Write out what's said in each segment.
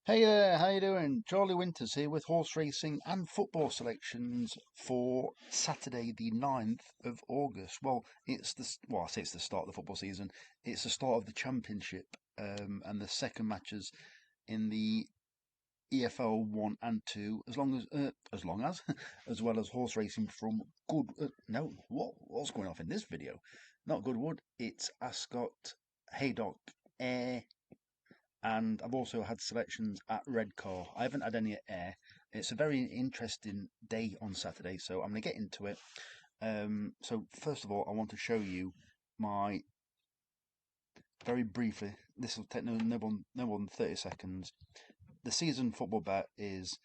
Hey there, how you doing? Charlie Winters here with horse racing and football selections for Saturday the 9th of August. I say it's the start of the football season. It's the start of the championship and the second matches in the EFL 1 and 2 as well as horse racing from good no, what's going off in this video? Not Goodwood, it's Ascot, Haydock, Ayr, and I've also had selections at Redcar. I haven't had any at Air. It's a very interesting day on Saturday, so I'm going to get into it. So first of all, I want to show you my very briefly. This will take no more than 30 seconds. The season football bet is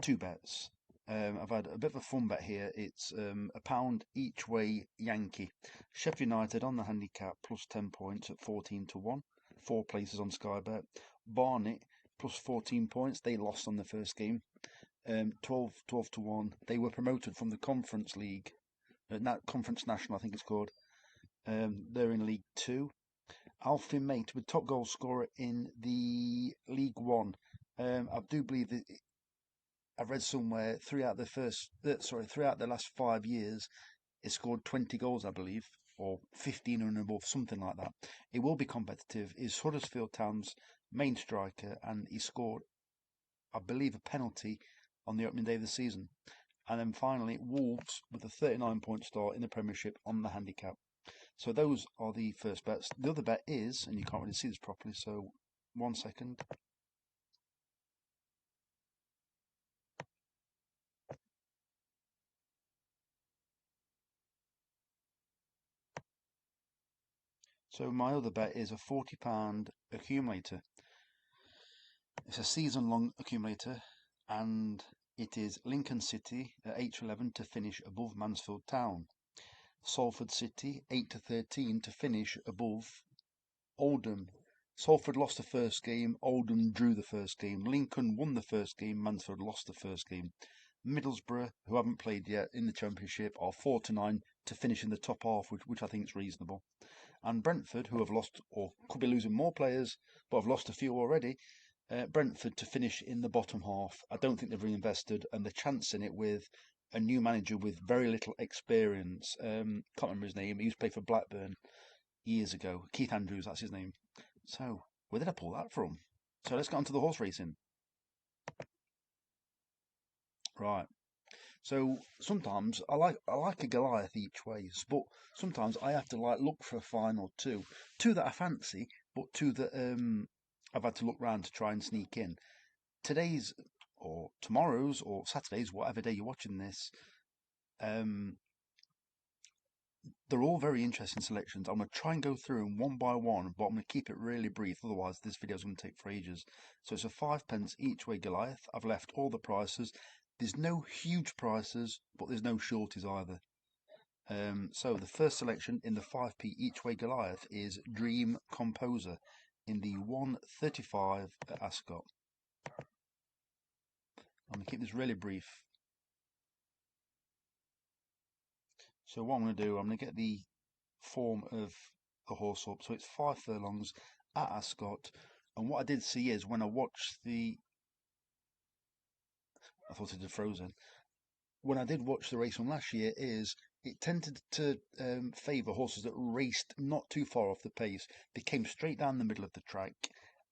two bets. I've had a bit of a fun bet here. It's a pound each way Yankee. Sheffield United on the handicap plus 10 points at 14-1. Four places on Sky Bet. Barnet plus 14 points. They lost on the first game. 12-1. They were promoted from the Conference League. Conference National, I think it's called. They're in League 2. Alfie Mate with top goal scorer in the League 1. I do believe that I've read somewhere throughout the last 5 years, he scored 20 goals, I believe, or 15 and above, something like that. It will be competitive. Is Huddersfield Town's main striker, and he scored, I believe, a penalty on the opening day of the season. And then finally, Wolves with a 39-point start in the Premiership on the handicap. So those are the first bets. The other bet is, and you can't really see this properly, so 1 second. So my other bet is a £40 accumulator. It's a season-long accumulator, and it is Lincoln City at 8-11 to finish above Mansfield Town. Salford City 8-13 to finish above Oldham. Salford lost the first game, Oldham drew the first game, Lincoln won the first game, Mansfield lost the first game. Middlesbrough, who haven't played yet in the Championship, are 4-9 to finish in the top half, which I think is reasonable. And Brentford, who have lost or could be losing more players, but have lost a few already, Brentford to finish in the bottom half. I don't think they've reinvested, and the chance in it with a new manager with very little experience. Can't remember his name. He used to play for Blackburn years ago. Keith Andrews, that's his name. So where did I pull that from? So let's get on to the horse racing. Right. So sometimes I like a Goliath each way, but sometimes I have to look for a final two that I fancy, but two that I've had to look round to try and sneak in. Today's or tomorrow's or Saturday's, whatever day you're watching this, um, they're all very interesting selections. I'm going to try and go through them one by one, but I'm going to keep it really brief. Otherwise, this video is going to take for ages. So it's a 5p each way Goliath. I've left all the prices. There's no huge prices, but there's no shorties either. So the first selection in the 5p each way Goliath is Dream Composer in the 135 at Ascot. I'm going to keep this really brief. So what I'm going to do, I'm going to get the form of the horse up. So it's 5 furlongs at Ascot. And what I did see is when I watched I thought it had frozen. When I did watch the race from last year, is it tended to favour horses that raced not too far off the pace. They came straight down the middle of the track.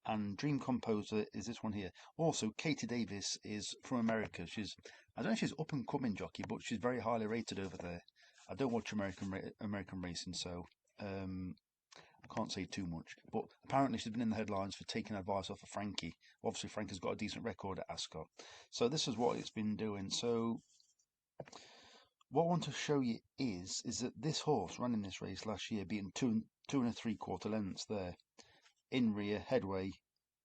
And Dream Composer is this one here. Also, Katie Davis is from America. I don't know if she's up and coming jockey, but she's very highly rated over there. I don't watch American racing, so I can't say too much. But apparently she's been in the headlines for taking advice off of Frankie. Obviously, Frankie's got a decent record at Ascot. So this is what it's been doing. So what I want to show you is that this horse ran in this race last year, beating two and a three-quarter lengths there. In rear, headway,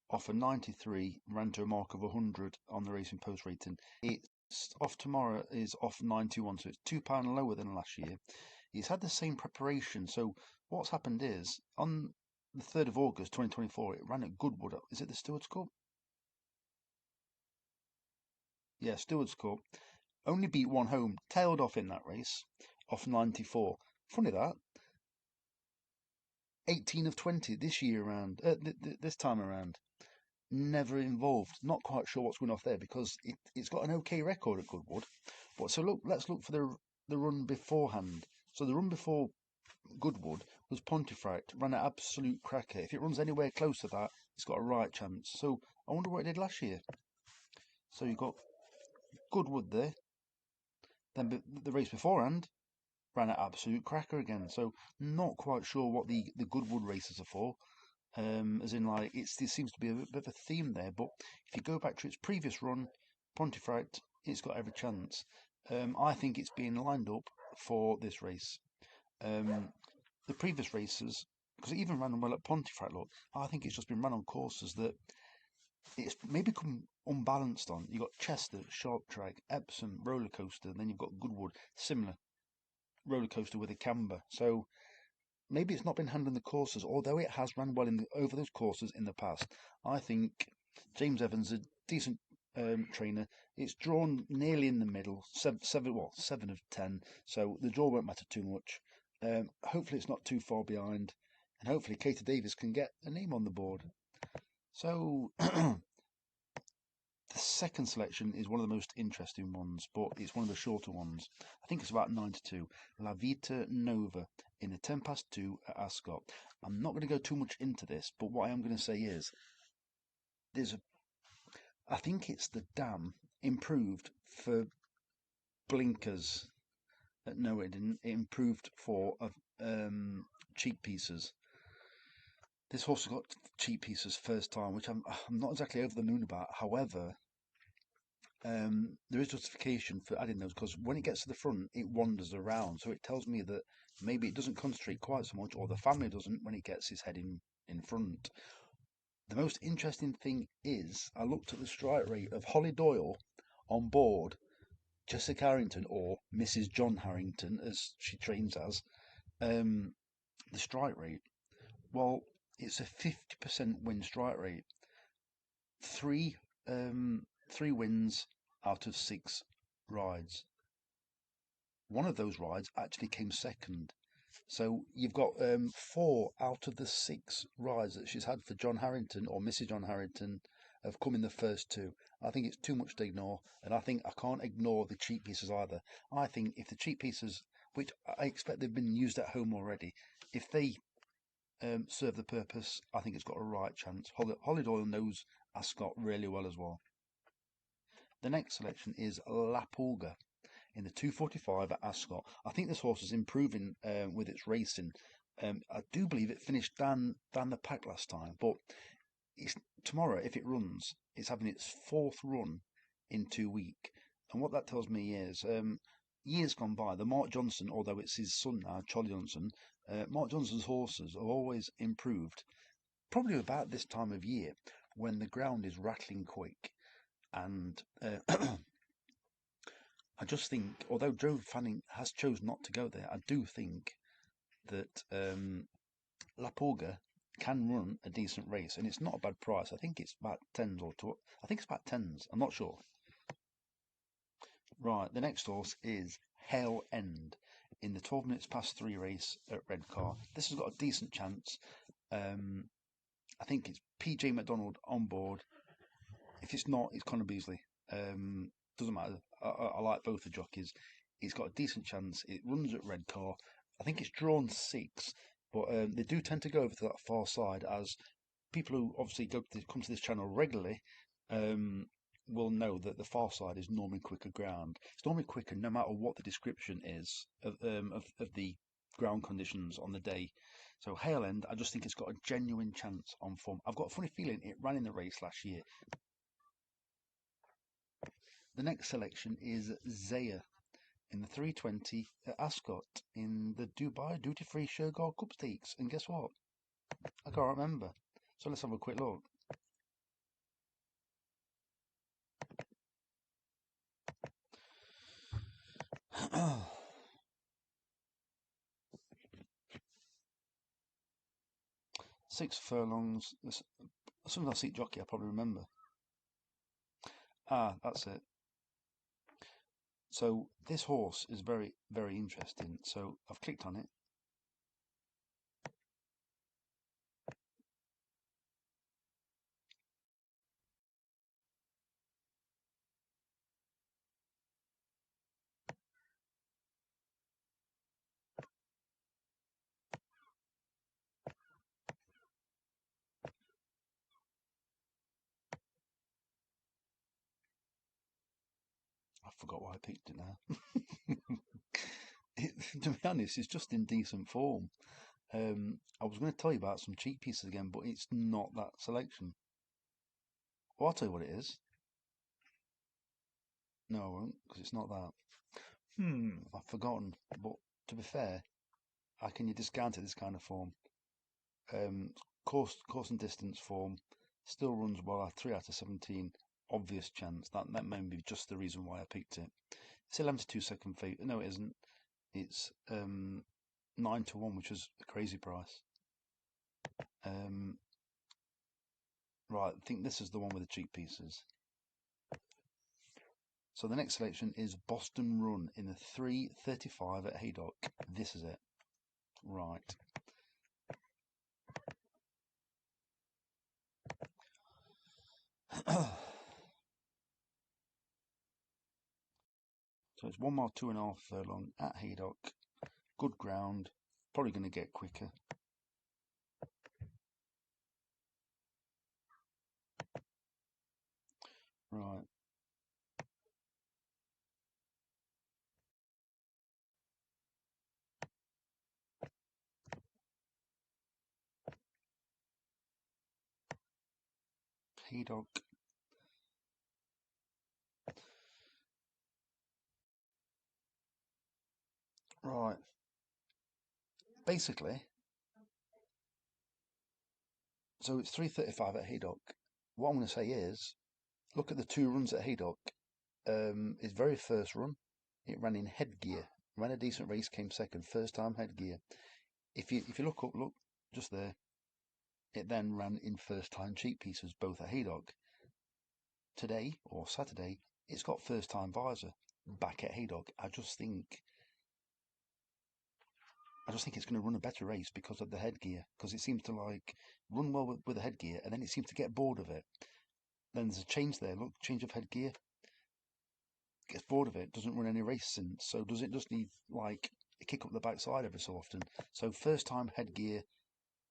off a 93, ran to a mark of 100 on the Racing Post rating. It's off tomorrow is off 91, so it's £2 lower than last year. He's had the same preparation. So what's happened is on the 3rd of August 2024, it ran at Goodwood. Is it the Stewards Cup? Yeah, Stewards Cup. Only beat one home, tailed off in that race, off 94. Funny that. 18 of 20 this year around, this time around. never involved. Not quite sure what's going off there because it's got an okay record at Goodwood. But so look, let's look for the run beforehand. So the run before Goodwood was Pontefract, ran an absolute cracker. If it runs anywhere close to that, it's got a right chance. So I wonder what it did last year. So you've got Goodwood there. Then the race beforehand ran an absolute cracker again. So not quite sure what the Goodwood races are for. As in, like, there seems to be a bit of a theme there. But if you go back to its previous run, Pontefract, it's got every chance. I think it's being lined up for this race. The previous races, because it even ran well at Pontefract, look, I think it's just been run on courses that it's maybe become unbalanced on. You've got Chester, Sharp Track, Epsom, Roller Coaster, and then you've got Goodwood, similar roller coaster with a camber. So maybe it's not been handling the courses, although it has ran well over those courses in the past. I think James Evans is a decent trainer. It's drawn nearly in the middle, seven of 10. So the draw won't matter too much. Hopefully it's not too far behind, and hopefully Katie Davis can get a name on the board. So the second selection is one of the most interesting ones, but it's one of the shorter ones. I think it's about 9 to 2. La Vita Nova in the 10 past 2 at Ascot. I'm not going to go too much into this, but what I am going to say is I think it's the dam improved for blinkers. No, it didn't. It improved for cheek pieces. This horse has got cheek pieces first time, which I'm not exactly over the moon about. However, there is justification for adding those because when it gets to the front, it wanders around. So it tells me that maybe it doesn't concentrate quite so much, or the family doesn't when it gets his head in front. The most interesting thing is I looked at the strike rate of Holly Doyle on board Jessica Harrington, or Mrs. John Harrington, as she trains as. The strike rate, well, it's a 50% win strike rate. Three, three wins out of 6 rides. One of those rides actually came second. So you've got 4 out of the 6 rides that she's had for John Harrington or Mrs. John Harrington have come in the first 2. I think it's too much to ignore, and I think I can't ignore the cheap pieces either. I think if the cheap pieces, which I expect they've been used at home already, if they serve the purpose, I think it's got a right chance. Holly Doyle knows Ascot really well as well. The next selection is La Pulga in the 2:45 at Ascot. I think this horse is improving with its racing. I do believe it finished down the pack last time, but tomorrow, if it runs, it's having its 4th run in 2 weeks. And what that tells me is, years gone by, the Mark Johnson, although it's his son now, Charlie Johnson, Mark Johnson's horses have always improved, probably about this time of year when the ground is rattling quick. And I just think, although Joe Fanning has chosen not to go there, I do think that La Pulga can run a decent race, and it's not a bad price. I think it's about tens or 12. I think it's about tens. I'm not sure. Right, the next horse is Hale End in the 12 minutes past 3 race at Redcar. This has got a decent chance. I think it's PJ McDonald on board. If it's not, it's Connor Beasley. Doesn't matter. I like both the jockeys. It's got a decent chance. It runs at Redcar. I think it's drawn 6, but they do tend to go over to that far side as people who obviously come to this channel regularly will know that the far side is normally quicker ground. It's normally quicker no matter what the description is of the ground conditions on the day. So Hale End, I just think it's got a genuine chance on form. I've got a funny feeling it ran in the race last year. The next selection is Zaya in the 3:20 at Ascot in the Dubai Duty Free Shergar Cup Stakes. And guess what? I can't remember. So let's have a quick look. Six furlongs. As soon as I see jockey, I probably remember. Ah, that's it. So this horse is very, very interesting. So I've clicked on it. I forgot why I picked it now. To be honest, it's just in decent form. I was going to tell you about some cheap pieces again, but it's not that selection. Well, I'll tell you what it is. No, I won't, because it's not that. I've forgotten. But to be fair, how can you discount it this kind of form? Um, course and distance form still runs well at 3 out of 17. Obvious chance. That may be just the reason why I picked it. It's 11 to 2 second favourite. No, it isn't. It's 9 to 1, which is a crazy price. Right, I think this is the one with the cheap pieces. So the next selection is Boston Run in the 3:35 at Haydock. This is it. Right. So it's 1 mile, 2.5 furlong at Haydock. Good ground. Probably going to get quicker. Right. Haydock. Right. Basically, so it's 3:35 at Haydock. What I'm going to say is, look at the 2 runs at Haydock. His very first run, it ran in headgear. Ran a decent race, came second, first time headgear. If you look up, look just there. It then ran in first time cheap pieces, both at Haydock. Today or Saturday, it's got first time visor back at Haydock. I just think it's going to run a better race because of the headgear. Because it seems to like run well with the headgear, and then it seems to get bored of it. Then there's a change there. Look, change of headgear. Gets bored of it. Doesn't run any race since. So does it just need like a kick up the backside every so often? So first time headgear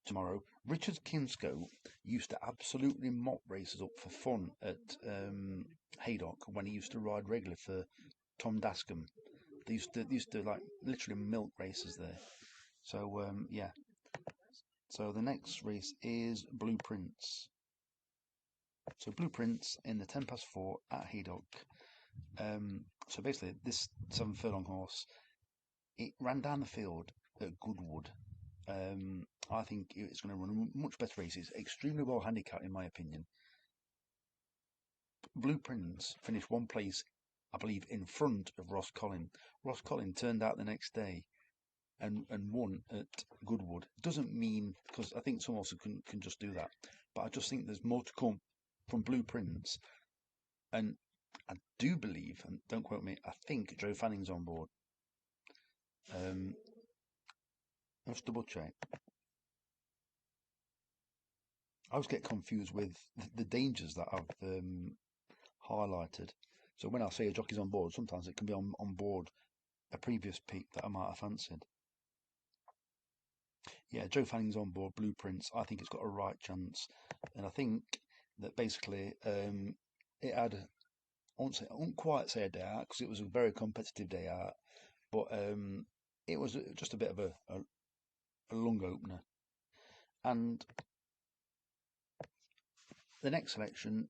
tomorrow. Richard Kinscote used to absolutely mop races up for fun at Haydock when he used to ride regularly for Tom Dascombe. They used to like literally milk races there. So yeah. So the next race is Blueprints. So Blueprints in the 10 past 4 at Haydock. So basically, this 7 furlong horse, it ran down the field at Goodwood. I think it's going to run much better races. Extremely well handicapped, in my opinion. Blueprints finished 1 place, I believe, in front of Ross Collin. Ross Collin turned out the next day and won at Goodwood. Doesn't mean, because I think some also can just do that, but I just think there's more to come from Blueprints. And I do believe, and don't quote me, I think Joe Fanning's on board. Let's double check. I always get confused with the dangers that I've highlighted. So when I say a jockey's on board, sometimes it can be on board a previous peak that I might have fancied. Yeah, Joe Fanning's on board Blueprints. I think it's got a right chance, and I think that basically it had. I won't quite say a day out because it was a very competitive day out, but it was just a bit of a lung opener. And the next selection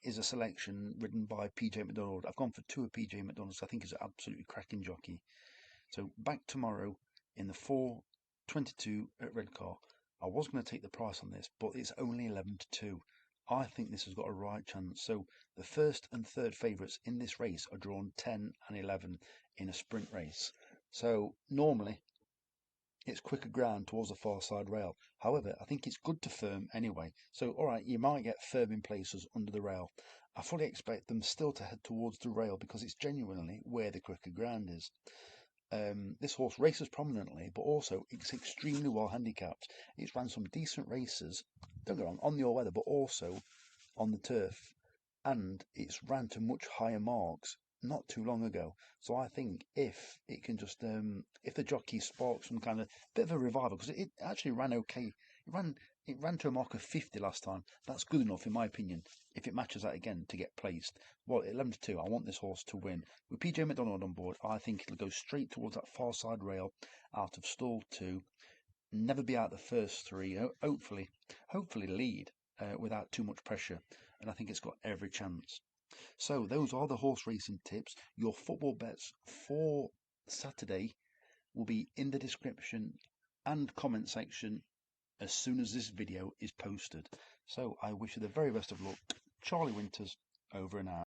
is a selection ridden by PJ McDonald. I've gone for 2 of PJ McDonald's. I think he's an absolutely cracking jockey. So back tomorrow in the 4:22 at Redcar. I was going to take the price on this, but it's only 11 to 2. I think this has got a right chance. So the first and third favourites in this race are drawn 10 and 11 in a sprint race. So normally it's quicker ground towards the far side rail. However, I think it's good to firm anyway. So, all right, you might get firm in places under the rail. I fully expect them still to head towards the rail because it's genuinely where the quicker ground is. This horse races prominently, but also it's extremely well handicapped. It's ran some decent races, don't get wrong, on the all weather, but also on the turf. And it's ran to much higher marks not too long ago. So I think if it can just, if the jockey sparks some kind of bit of a revival, because it actually ran okay It ran to a mark of 50 last time. That's good enough, in my opinion. If it matches that again to get placed, well, 11-2. I want this horse to win. With PJ McDonald on board, I think it'll go straight towards that far side rail, out of stall 2. Never be out the first 3. Hopefully lead without too much pressure. And I think it's got every chance. So those are the horse racing tips. Your football bets for Saturday will be in the description and comment section as soon as this video is posted. So I wish you the very best of luck. Charlie Winters, over and out.